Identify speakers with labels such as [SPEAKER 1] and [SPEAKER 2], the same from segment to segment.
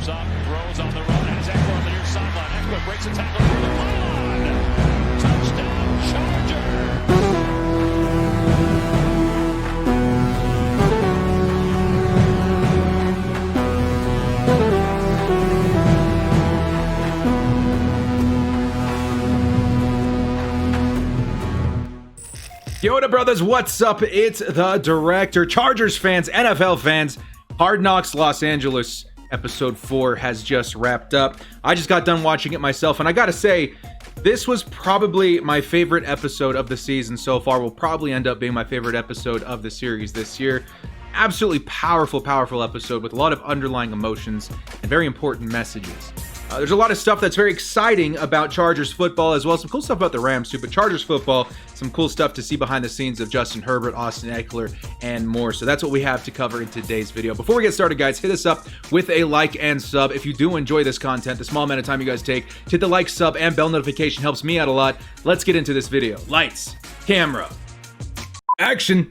[SPEAKER 1] Moves up, throws on the run, has Eckler on the near sideline. Eckler breaks a tackle for the pylon. Touchdown, Chargers!
[SPEAKER 2] Yoda brothers, what's up? It's the director. Chargers fans, NFL fans, Hard Knocks Los Angeles episode 4 has just wrapped up. I just got done watching it myself, and I gotta say, this was probably my favorite episode of the season so far. Will probably end up being my favorite episode of the series this year. Absolutely powerful episode with a lot of underlying emotions and very important messages. There's a lot of stuff that's very exciting about Chargers football, as well as some cool stuff about the Rams too, but Chargers football, some cool stuff to see behind the scenes of Justin Herbert, Austin Eckler, and more. So that's what we have to cover in today's video. Before we get started, guys, hit us up with a like and sub. If you do enjoy this content, the small amount of time you guys take to hit the like, sub, and bell notification helps me out a lot. Let's get into this video. Lights, camera, action.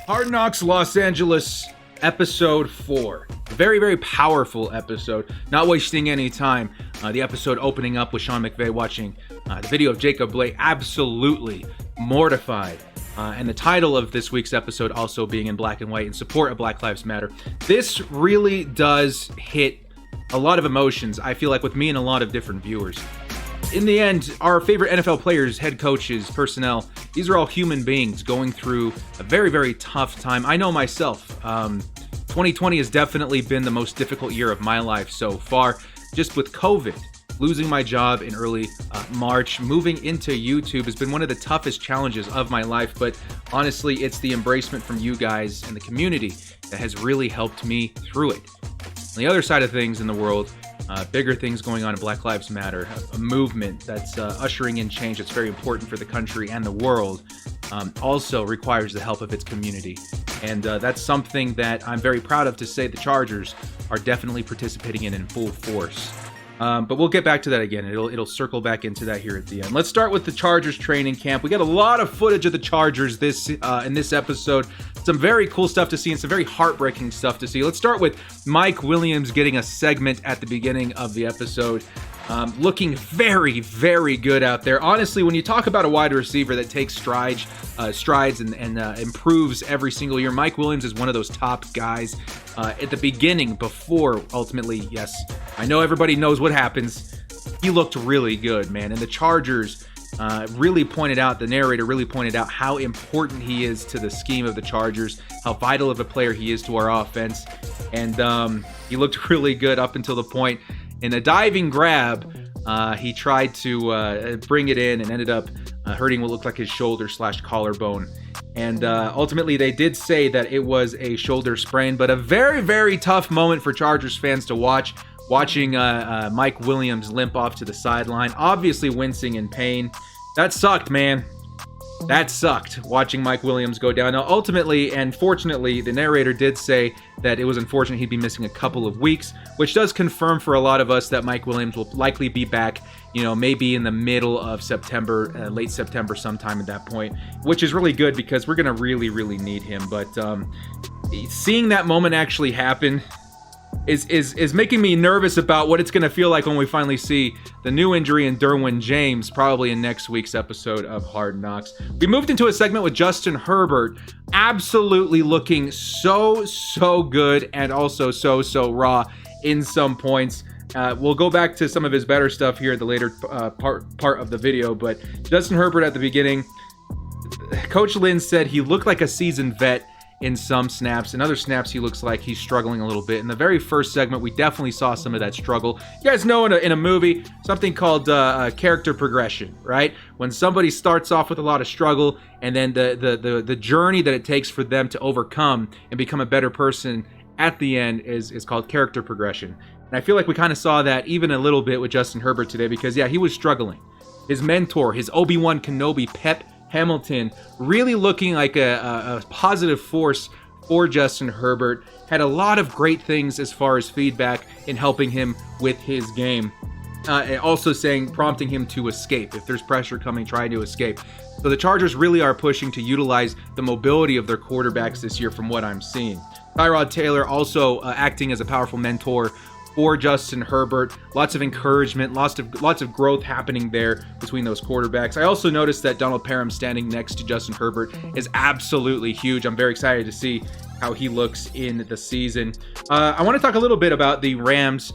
[SPEAKER 2] Hard Knocks Los Angeles, episode 4. Very powerful episode. Not wasting any time. The episode opening up with Sean McVay watching the video of Jacob Blake, absolutely mortified. And the title of this week's episode also being in black and white in support of Black Lives Matter. This really does hit a lot of emotions, I feel like, with me and a lot of different viewers. In the end, our favorite NFL players, head coaches, personnel, these are all human beings going through a very tough time. I know myself, 2020 has definitely been the most difficult year of my life so far. Just with COVID, losing my job in early March, moving into YouTube has been one of the toughest challenges of my life. But honestly, it's the embracement from you guys and the community that has really helped me through it. On the other side of things in the world, bigger things going on in Black Lives Matter, a movement that's ushering in change that's very important for the country and the world, also requires the help of its community. And that's something that I'm very proud of to say the Chargers are definitely participating in full force. But we'll get back to that again. It'll circle back into that here at the end. Let's start with the Chargers training camp. We got a lot of footage of the Chargers in this episode. Some very cool stuff to see and some very heartbreaking stuff to see. Let's start with Mike Williams getting a segment at the beginning of the episode. Looking very good out there. Honestly, when you talk about a wide receiver that takes strides and improves every single year, Mike Williams is one of those top guys. At the beginning, before ultimately, yes, I know everybody knows what happens. He looked really good, man. And the Chargers really pointed out, the narrator really pointed out how important he is to the scheme of the Chargers, how vital of a player he is to our offense. And he looked really good up until the point in a diving grab, he tried to bring it in and ended up hurting what looked like his shoulder/collarbone. And ultimately, they did say that it was a shoulder sprain, but a very tough moment for Chargers fans to watch. Watching Mike Williams limp off to the sideline, obviously wincing in pain. That sucked, man. That sucked, watching Mike Williams go down. Now, ultimately, and fortunately, the narrator did say that it was unfortunate he'd be missing a couple of weeks, which does confirm for a lot of us that Mike Williams will likely be back, maybe in the middle of September, late September sometime at that point, which is really good because we're going to really need him. But seeing that moment actually happen is making me nervous about what it's going to feel like when we finally see the new injury in Derwin James, probably in next week's episode of Hard Knocks. We moved into a segment with Justin Herbert, absolutely looking so good and also so raw in some points. We'll go back to some of his better stuff here at the later part of the video, but Justin Herbert at the beginning, Coach Lynn said he looked like a seasoned vet in some snaps. In other snaps, he looks like he's struggling a little bit. In the very first segment, we definitely saw some of that struggle. You guys know in a movie, something called character progression, right? When somebody starts off with a lot of struggle, and then the journey that it takes for them to overcome and become a better person at the end is called character progression. And I feel like we kind of saw that even a little bit with Justin Herbert today, because yeah, he was struggling. His mentor, his Obi-Wan Kenobi, Pep Hamilton, really looking like a positive force for Justin Herbert. Had a lot of great things as far as feedback in helping him with his game. And also prompting him to escape. If there's pressure coming, try to escape. So the Chargers really are pushing to utilize the mobility of their quarterbacks this year from what I'm seeing. Tyrod Taylor also acting as a powerful mentor for Justin Herbert. Lots of encouragement, lots of growth happening there between those quarterbacks. I also noticed that Donald Parham standing next to Justin Herbert is absolutely huge. I'm very excited to see how he looks in the season. I want to talk a little bit about the Rams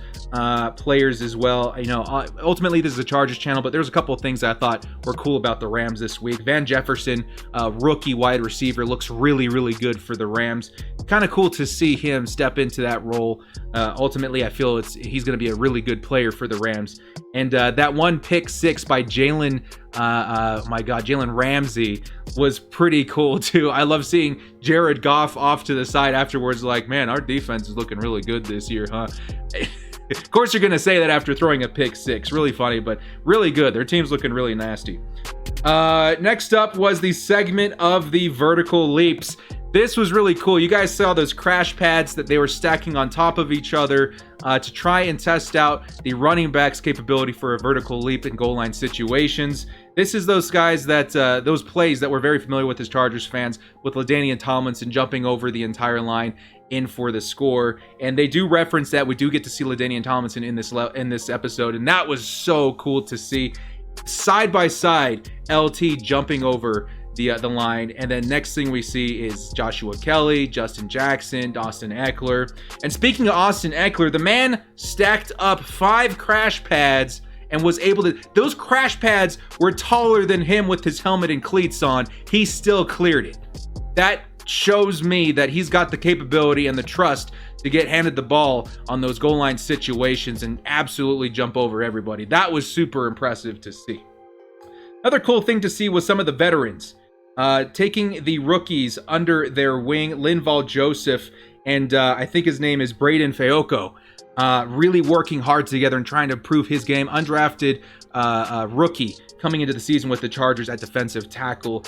[SPEAKER 2] players as well. Ultimately this is a Chargers channel, but there's a couple of things that I thought were cool about the Rams this week. Van Jefferson, rookie wide receiver, looks really, really good for the Rams. Kind of cool to see him step into that role. Ultimately, I feel he's going to be a really good player for the Rams. And that one pick six by Jalen Ramsey was pretty cool too. I love seeing Jared Goff off to the side afterwards like, man, our defense is looking really good this year, huh? Of course you're going to say that after throwing a pick six. Really funny, but really good. Their team's looking really nasty. Next up was the segment of the vertical leaps. This was really cool. You guys saw those crash pads that they were stacking on top of each other to try and test out the running back's capability for a vertical leap in goal line situations. This is those guys those plays that we're very familiar with as Chargers fans, with LaDainian Tomlinson jumping over the entire line in for the score. And they do reference that. We do get to see LaDainian Tomlinson in this episode, and that was so cool to see. Side by side, LT jumping over the line, and then next thing we see is Joshua Kelly, Justin Jackson, Austin Eckler. And speaking of Austin Eckler, the man stacked up 5 crash pads and was able to, those crash pads were taller than him with his helmet and cleats on. He still cleared it. That shows me that he's got the capability and the trust to get handed the ball on those goal line situations and absolutely jump over everybody. That was super impressive to see. Another cool thing to see was some of the veterans taking the rookies under their wing. Linval Joseph and I think his name is Braden Feoko, really working hard together and trying to improve his game. Undrafted rookie coming into the season with the Chargers at defensive tackle.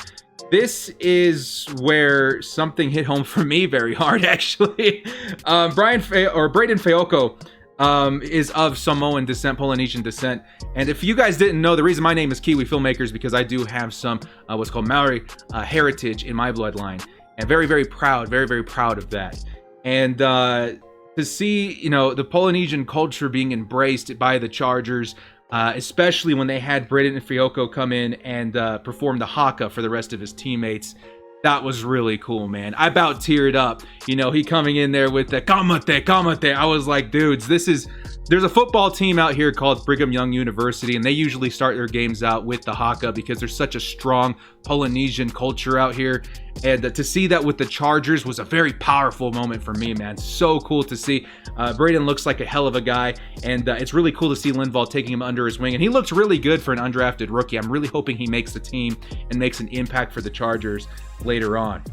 [SPEAKER 2] This is where something hit home for me very hard, actually. Braden Feoko is of Samoan descent, Polynesian descent. And if you guys didn't know, the reason my name is Kiwi Filmmaker is because I do have some what's called Maori heritage in my bloodline. And very, very proud of that. And to see, the Polynesian culture being embraced by the Chargers, especially when they had Braden Feoko come in and perform the haka for the rest of his teammates. That was really cool, man. I about teared up. He coming in there with the kamate. I was like, dudes, there's a football team out here called Brigham Young University, and they usually start their games out with the haka because there's such a strong Polynesian culture out here. And to see that with the Chargers was a very powerful moment for me, man. So cool to see. Braden looks like a hell of a guy, and it's really cool to see Linval taking him under his wing. And he looks really good for an undrafted rookie. I'm really hoping he makes the team and makes an impact for the Chargers later on.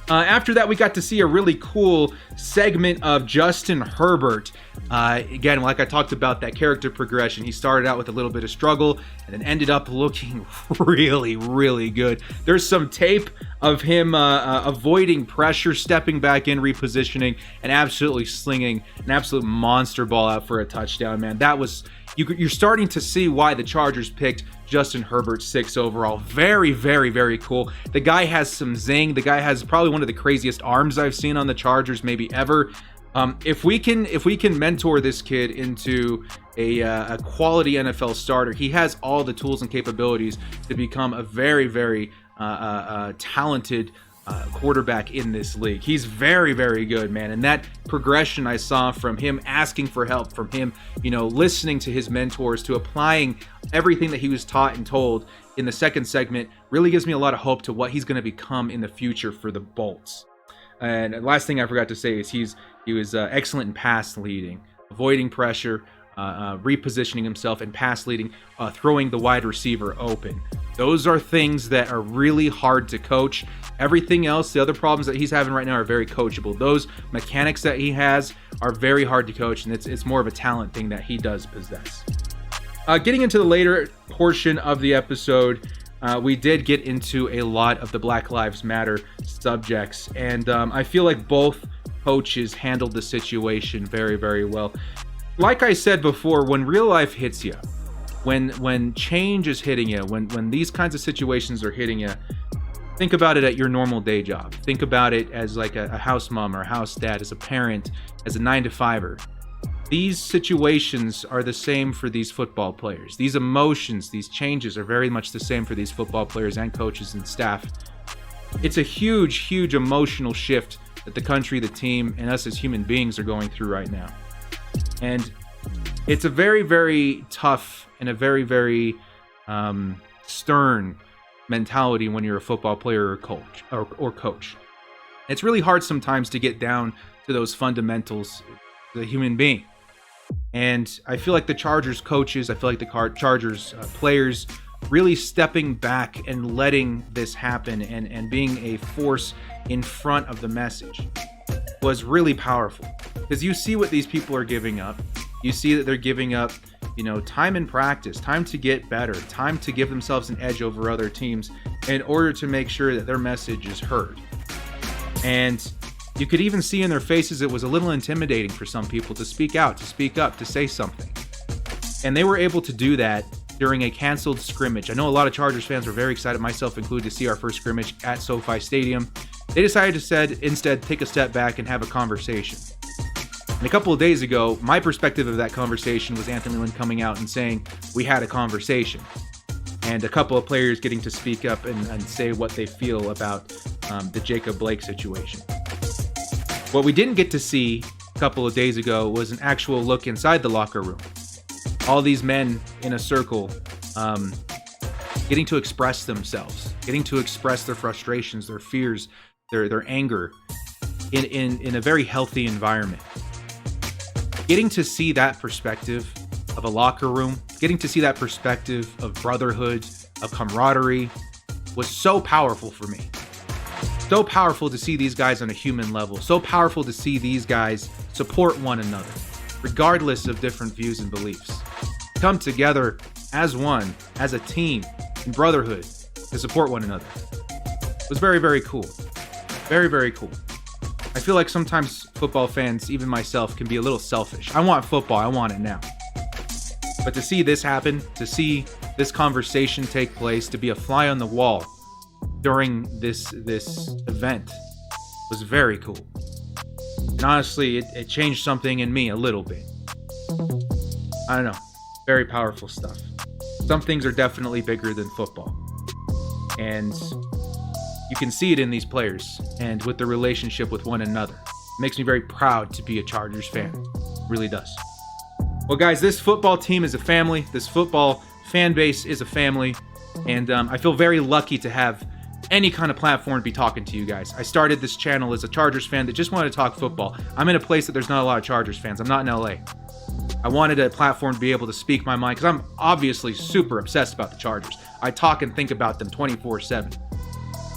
[SPEAKER 2] After that, we got to see a really cool segment of Justin Herbert. Again, like I talked about, that character progression. He started out with a little bit of struggle and then ended up looking really, really good. There's some tape of him avoiding pressure, stepping back in, repositioning, and absolutely slinging an absolute monster ball out for a touchdown, man. That was... You're starting to see why the Chargers picked Justin Herbert 6 overall. Very, very, very cool. The guy has some zing. The guy has probably one of the craziest arms I've seen on the Chargers, maybe ever. If we can mentor this kid into a quality NFL starter, he has all the tools and capabilities to become a very, very talented quarterback in this league. He's very, very good, man. And that progression I saw from him asking for help, from him, listening to his mentors, to applying everything that he was taught and told in the second segment, really gives me a lot of hope to what he's going to become in the future for the Bolts. And last thing I forgot to say is he was excellent in pass leading, avoiding pressure, repositioning himself, and pass leading, throwing the wide receiver open. Those are things that are really hard to coach. Everything else, the other problems that he's having right now, are very coachable. Those mechanics that he has are very hard to coach, and it's more of a talent thing that he does possess. Getting into the later portion of the episode, we did get into a lot of the Black Lives Matter subjects, and I feel like both coaches handled the situation very, very well. Like I said before, when real life hits you, when change is hitting you, when these kinds of situations are hitting you, think about it at your normal day job. Think about it as like a house mom or a house dad, as a parent, as a 9-to-5er. These situations are the same for these football players. These emotions, these changes are very much the same for these football players and coaches and staff. It's a huge, huge emotional shift that the country, the team, and us as human beings are going through right now. And it's a very, very tough and a very, very stern mentality when you're a football player or coach. Or coach. It's really hard sometimes to get down to those fundamentals, the human being. And I feel like the Chargers coaches, I feel like the Chargers players really stepping back and letting this happen and being a force in front of the message was really powerful. Because you see what these people are giving up. You see that they're giving up, time in practice, time to get better, time to give themselves an edge over other teams in order to make sure that their message is heard. And you could even see in their faces it was a little intimidating for some people to speak out, to speak up, to say something. And they were able to do that during a canceled scrimmage. I know a lot of Chargers fans were very excited, myself included, to see our first scrimmage at SoFi Stadium. They decided to instead take a step back and have a conversation. And a couple of days ago, my perspective of that conversation was Anthony Lynn coming out and saying, we had a conversation. And a couple of players getting to speak up and say what they feel about the Jacob Blake situation. What we didn't get to see a couple of days ago was an actual look inside the locker room. All these men in a circle getting to express themselves, getting to express their frustrations, their fears, their anger in a very healthy environment. Getting to see that perspective of a locker room, getting to see that perspective of brotherhood, of camaraderie, was so powerful for me. So powerful to see these guys on a human level. So powerful to see these guys support one another, regardless of different views and beliefs. Come together as one, as a team, in brotherhood, to support one another. It was very, very cool. Very, very cool. I feel like sometimes football fans, even myself, can be a little selfish. I want football. I want it now. But to see this happen, to see this conversation take place, to be a fly on the wall during this event was very cool. And honestly, it changed something in me a little bit. I don't know. Very powerful stuff. Some things are definitely bigger than football. And you can see it in these players and with the relationship with one another. It makes me very proud to be a Chargers fan. It really does. Well, guys, this football team is a family. This football fan base is a family. And I feel very lucky to have any kind of platform to be talking to you guys. I started this channel as a Chargers fan that just wanted to talk football. I'm in a place that there's not a lot of Chargers fans. I'm not in LA. I wanted a platform to be able to speak my mind because I'm obviously super obsessed about the Chargers. I talk and think about them 24/7.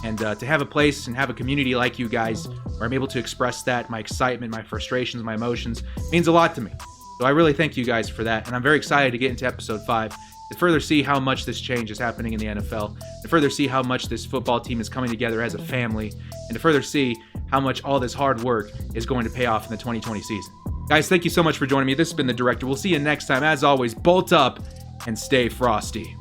[SPEAKER 2] And to have a place and have a community like you guys where I'm able to express that, my excitement, my frustrations, my emotions, means a lot to me. So I really thank you guys for that. And I'm very excited to get into episode 5 to further see how much this change is happening in the NFL, to further see how much this football team is coming together as a family, and to further see how much all this hard work is going to pay off in the 2020 season. Guys, thank you so much for joining me. This has been The Director. We'll see you next time. As always, bolt up and stay frosty.